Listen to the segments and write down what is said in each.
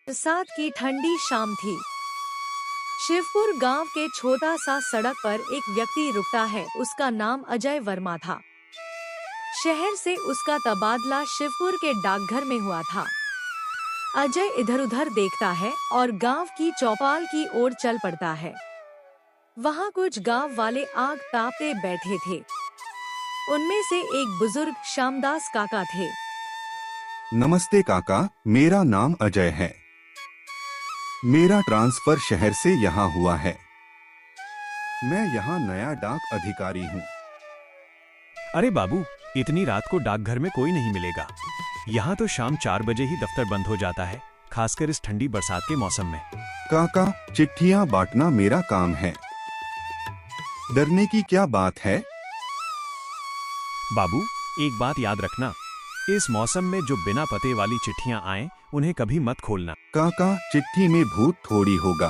बरसात की ठंडी शाम थी। शिवपुर गांव के छोटा सा सड़क पर एक व्यक्ति रुकता है। उसका नाम अजय वर्मा था। शहर से उसका तबादला शिवपुर के डाकघर में हुआ था। अजय इधर उधर देखता है और गांव की चौपाल की ओर चल पड़ता है। वहां कुछ गांव वाले आग तापते बैठे थे। उनमें से एक बुजुर्ग श्यामदास काका थे। नमस्ते काका, मेरा नाम अजय है। मेरा ट्रांसफर शहर से यहाँ हुआ है। मैं यहाँ नया डाक अधिकारी हूँ। अरे बाबू, इतनी रात को डाकघर में कोई नहीं मिलेगा। यहाँ तो शाम 4 बजे ही दफ्तर बंद हो जाता है, खासकर इस ठंडी बरसात के मौसम में। काका, चिट्ठियाँ बांटना मेरा काम है। डरने की क्या बात है? बाबू, एक बात याद रखना, इस मौसम में जो बिना पते वाली चिट्ठियां आएं, उन्हें कभी मत खोलना। काका, चिट्ठी में भूत थोड़ी होगा।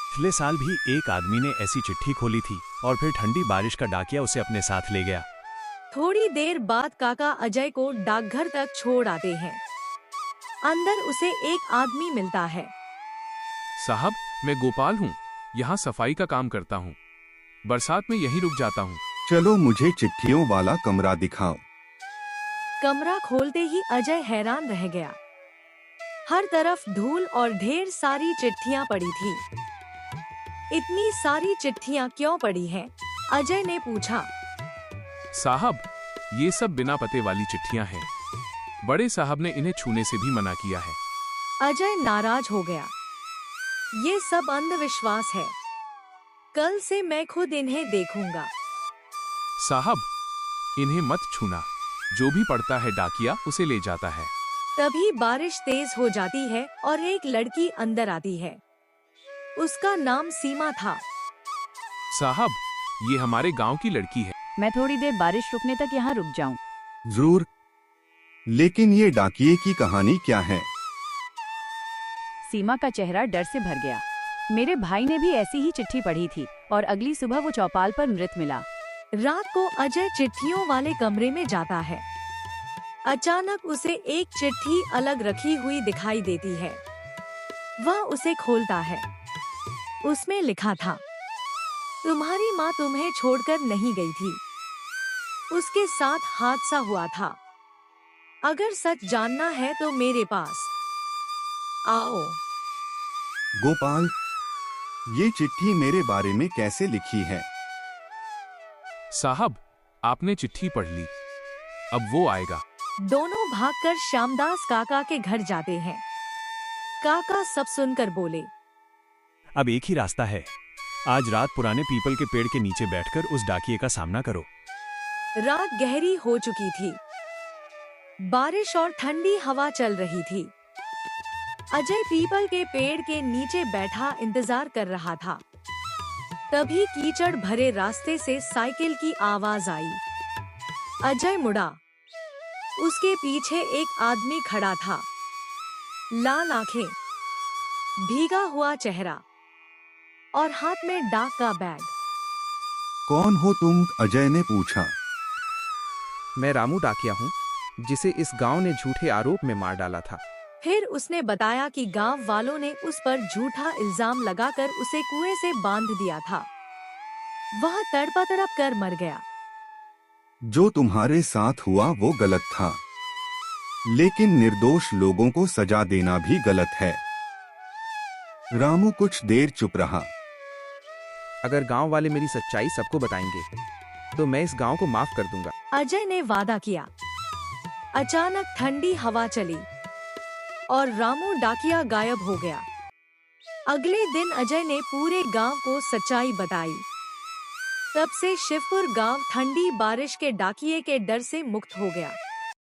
पिछले साल भी एक आदमी ने ऐसी चिट्ठी खोली थी और फिर ठंडी बारिश का डाकिया उसे अपने साथ ले गया। थोड़ी देर बाद काका अजय को डाकघर तक छोड़ आते हैं। अंदर उसे एक आदमी मिलता है। साहब, मैं गोपाल हूँ, यहाँ सफाई का काम करता हूँ। बरसात में यहीं रुक जाता हूँ। चलो मुझे चिट्ठियों वाला कमरा दिखाओ। कमरा खोलते ही अजय हैरान रह गया। हर तरफ धूल और ढेर सारी चिट्ठियां पड़ी थी। इतनी सारी चिट्ठियां क्यों पड़ी हैं? अजय ने पूछा। साहब, ये सब बिना पते वाली चिट्ठियां हैं। बड़े साहब ने इन्हें छूने से भी मना किया है। अजय नाराज हो गया। ये सब अंधविश्वास है। कल से मैं खुद इन्हें देखूंगा। साहब, इन्हें मत छूना। जो भी पढ़ता है डाकिया उसे ले जाता है। तभी बारिश तेज हो जाती है और एक लड़की अंदर आती है। उसका नाम सीमा था। साहब, ये हमारे गांव की लड़की है। मैं थोड़ी देर बारिश रुकने तक यहाँ रुक जाऊं। जरूर, लेकिन ये डाकिये की कहानी क्या है? सीमा का चेहरा डर से भर गया। मेरे भाई ने भी ऐसी ही चिट्ठी पढ़ी थी और अगली सुबह वो चौपाल पर मृत मिला। रात को अजय चिट्ठियों वाले कमरे में जाता है। अचानक उसे एक चिट्ठी अलग रखी हुई दिखाई देती है। वह उसे खोलता है। उसमें लिखा था, तुम्हारी माँ तुम्हें छोड़कर नहीं गई थी। उसके साथ हादसा हुआ था। अगर सच जानना है तो मेरे पास आओ। गोपाल, ये चिट्ठी मेरे बारे में कैसे लिखी है? साहब, आपने चिट्ठी पढ़ ली, अब वो आएगा। दोनों भागकर श्यामदास काका के घर जाते हैं। काका सब सुनकर बोले, अब एक ही रास्ता है। आज रात पुराने पीपल के पेड़ के नीचे बैठकर उस डाकिये का सामना करो। रात गहरी हो चुकी थी। बारिश और ठंडी हवा चल रही थी। अजय पीपल के पेड़ के नीचे बैठा इंतजार कर रहा था। तभी कीचड़ भरे रास्ते से साइकिल की आवाज आई। अजय मुड़ा। उसके पीछे एक आदमी खड़ा था। लाल आंखें, भीगा हुआ चेहरा और हाथ में डाक का बैग। कौन हो तुम? अजय ने पूछा। मैं रामू डाकिया हूँ, जिसे इस गांव ने झूठे आरोप में मार डाला था। फिर उसने बताया कि गांव वालों ने उस पर झूठा इल्जाम लगाकर उसे कुएं से बांध दिया था। वह तड़प कर मर गया। जो तुम्हारे साथ हुआ वो गलत था, लेकिन निर्दोष लोगों को सजा देना भी गलत है। रामू कुछ देर चुप रहा। अगर गांव वाले मेरी सच्चाई सबको बताएंगे, तो मैं इस गांव को माफ कर दूंगा। अजय ने वादा किया। अचानक ठंडी हवा चली और रामू डाकिया गायब हो गया। अगले दिन अजय ने पूरे गांव को सच्चाई बताई। तब से शिवपुर गांव ठंडी बारिश के डाकिये के डर से मुक्त हो गया।